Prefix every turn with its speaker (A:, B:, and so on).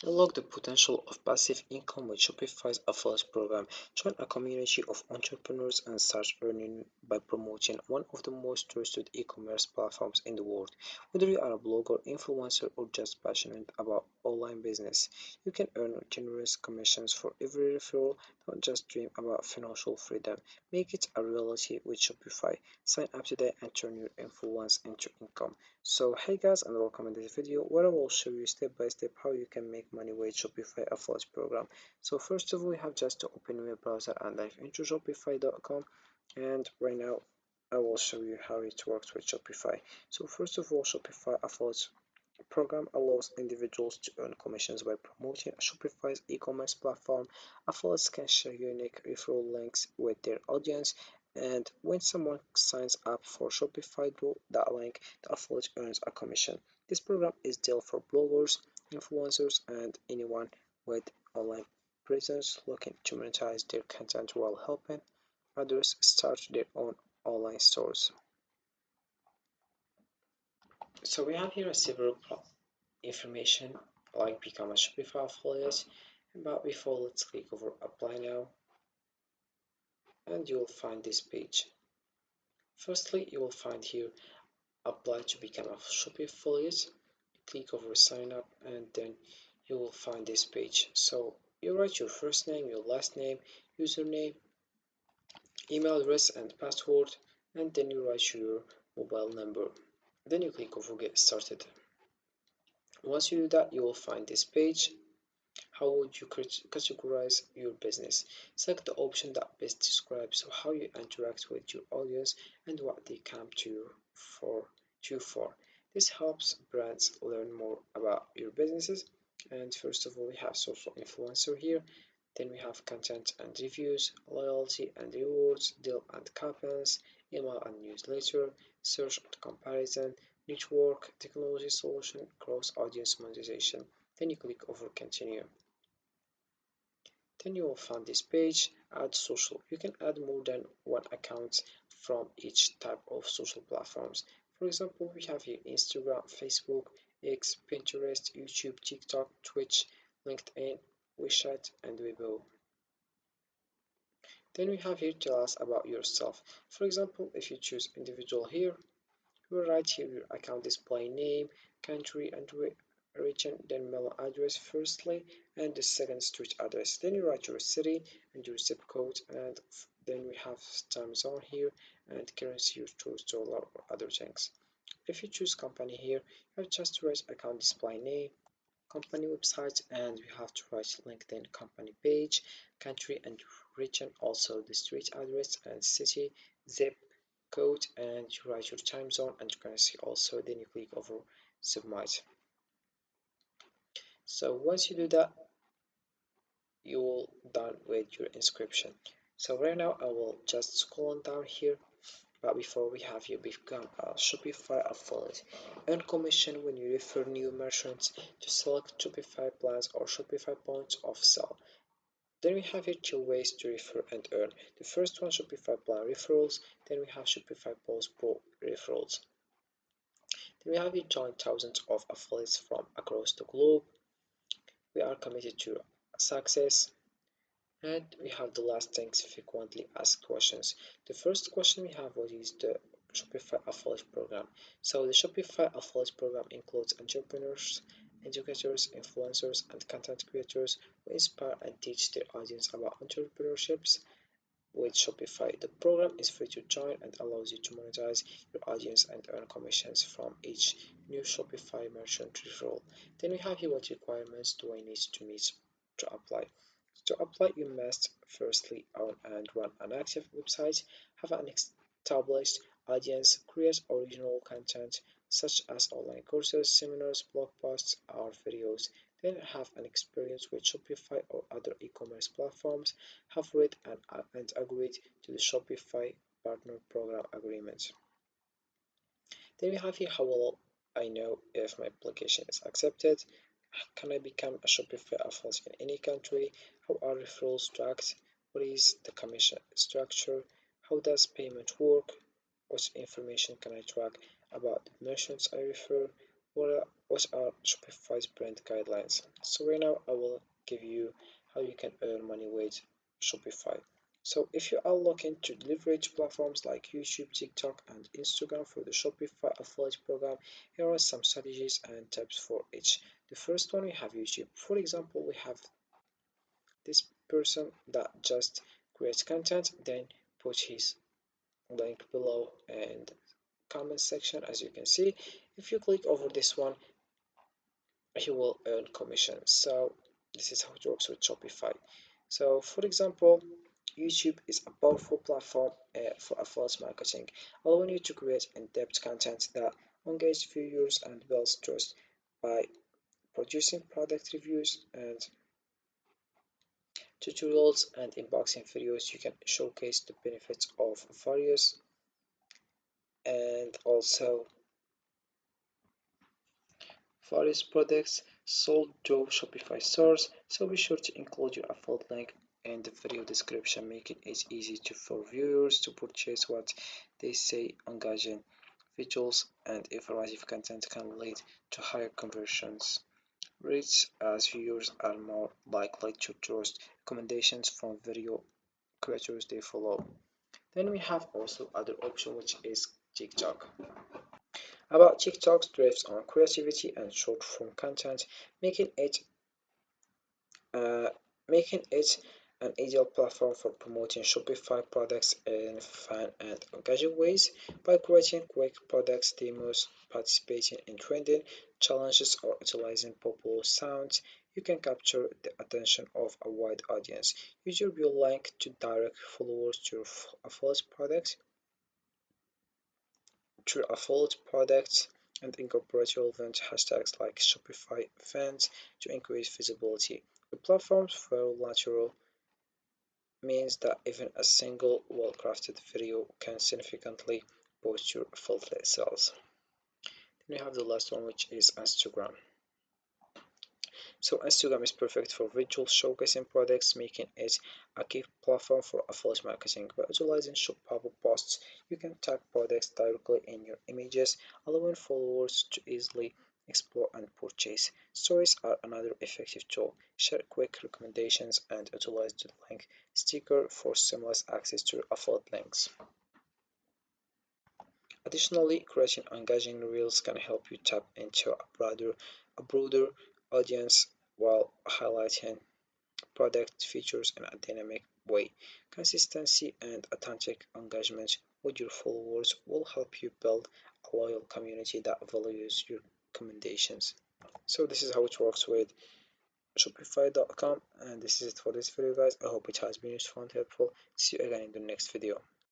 A: Unlock the potential of passive income with Shopify's affiliate program. Join a community of entrepreneurs and start earning by promoting one of the most trusted e-commerce platforms in the world. Whether you are a blogger, influencer, or just passionate about online business, you can earn generous commissions for every referral. Don't just dream about financial freedom. Make it a reality with Shopify. Sign up today and turn your influence into income. So hey guys, and welcome in this video where I will show you step by step how you can make money with Shopify affiliate program. So first of all, you have just to open your browser and dive into shopify.com, and right now I will show you how it works with Shopify. So first of all, Shopify affiliate program allows individuals to earn commissions by promoting Shopify's e-commerce platform. Affiliates can share unique referral links with their audience, and when someone signs up for Shopify through that link, the affiliate earns a commission. This program is dealt for bloggers, influencers, and anyone with online presence looking to monetize their content while helping others start their own online stores. So we have here several information like become a Shopify affiliate, but before let's click over apply now, and you will find this page. Firstly, you will find here apply to become a Shopify affiliate. Click over sign up, and then you will find this page. So you write your first name, your last name, username, email address, and password, and then you write your mobile number. Then you click over get started. Once you do that, you will find this page. How would you categorize your business? Select the option that best describes how you interact with your audience and what they come to you for. This helps brands learn more about your businesses. And first of all, we have social influencer here. Then we have content and reviews, loyalty and rewards, deal and coupons, email and newsletter, search and comparison, network, technology solution, cross audience monetization. Then you click over continue. Then you will find this page, add social. You can add more than one account from each type of social platforms. For example, we have here Instagram, Facebook, X, Pinterest, YouTube, TikTok, Twitch, LinkedIn, WeChat, and Weibo. Then we have here tell us about yourself. For example, if you choose individual here, you will write here your account display name, country, and region, then mail address firstly, and the second street address. Then you write your city and your zip code, and then we have time zone here and currency you choose dollar or other things. If you choose company here, you have just to write account display name, company website, and we have to write LinkedIn company page, country and region, also the street address and city, zip code, and you write your time zone and currency also. Then you click over submit. So once you do that, you will done with your inscription. So right now I will just scroll on down here. But before we have you become a Shopify affiliate, earn commission when you refer new merchants to select Shopify plans or Shopify points of sale. Then we have here two ways to refer and earn. The first one, Shopify plan referrals. Then we have Shopify Pulse Pro referrals. Then we have here joined thousands of affiliates from across the globe. We are committed to success. And we have the last things frequently asked questions. The first question we have, what is the Shopify affiliate program? So the Shopify affiliate program includes entrepreneurs, educators, influencers, and content creators who inspire and teach their audience about entrepreneurships with Shopify. The program is free to join and allows you to monetize your audience and earn commissions from each new Shopify merchant referral. Then we have here what requirements do I need to meet to apply. To apply, you must firstly own and run an active website, have an established audience, create original content such as online courses, seminars, blog posts, or videos, then have an experience with Shopify or other e-commerce platforms, have read and agreed to the Shopify Partner Program Agreement. Then we have here how will I know if my application is accepted? Can I become a Shopify affiliate in any country? How are referrals tracked? What is the commission structure? How does payment work? What information can I track about the merchants I refer? what are Shopify's brand guidelines? So right now I will give you how you can earn money with Shopify. So if you are looking to leverage platforms like YouTube, TikTok, and Instagram for the Shopify affiliate program, here are some strategies and tips for each. The first one, we have YouTube. For example, we have this person that just creates content, then put his link below and comment section. As you can see, if you click over this one, you will earn commission. So this is how it works with Shopify. So for example, YouTube is a powerful platform for affiliate marketing, allowing you to create in-depth content that engages viewers and builds trust. By producing product reviews and tutorials and unboxing videos, you can showcase the benefits of various and also various products sold through Shopify stores, so be sure to include your affiliate link in the video description, making it easy for viewers to purchase what they say. Engaging visuals and informative content can lead to higher conversions rates as viewers are more likely to trust recommendations from video creators they follow. Then we have also other option, which is TikTok. About TikTok thrives on creativity and short form content, making it uh, making it an ideal platform for promoting Shopify products in fun and engaging ways. By creating quick product demos, participating in trending challenges, or utilizing popular sounds, you can capture the attention of a wide audience. YouTube will link to direct followers to your affiliate products through affiliate products and incorporate relevant hashtags like Shopify events to increase visibility. The platform's very natural means that even a single well-crafted video can significantly boost your affiliate sales. Then we have the last one, which is Instagram. So Instagram is perfect for visual showcasing products, making it a key platform for affiliate marketing. By utilizing shoppable posts, you can tag products directly in your images, allowing followers to easily explore and purchase. Stories are another effective tool. Share quick recommendations and utilize the link sticker for seamless access to your affiliate links. Additionally, creating engaging reels can help you tap into a broader audience while highlighting product features in a dynamic way. Consistency and authentic engagement with your followers will help you build a loyal community that values your recommendations. So this is how it works with Shopify.com, and this is it for this video, guys. I hope it has been useful and helpful. See you again in the next video.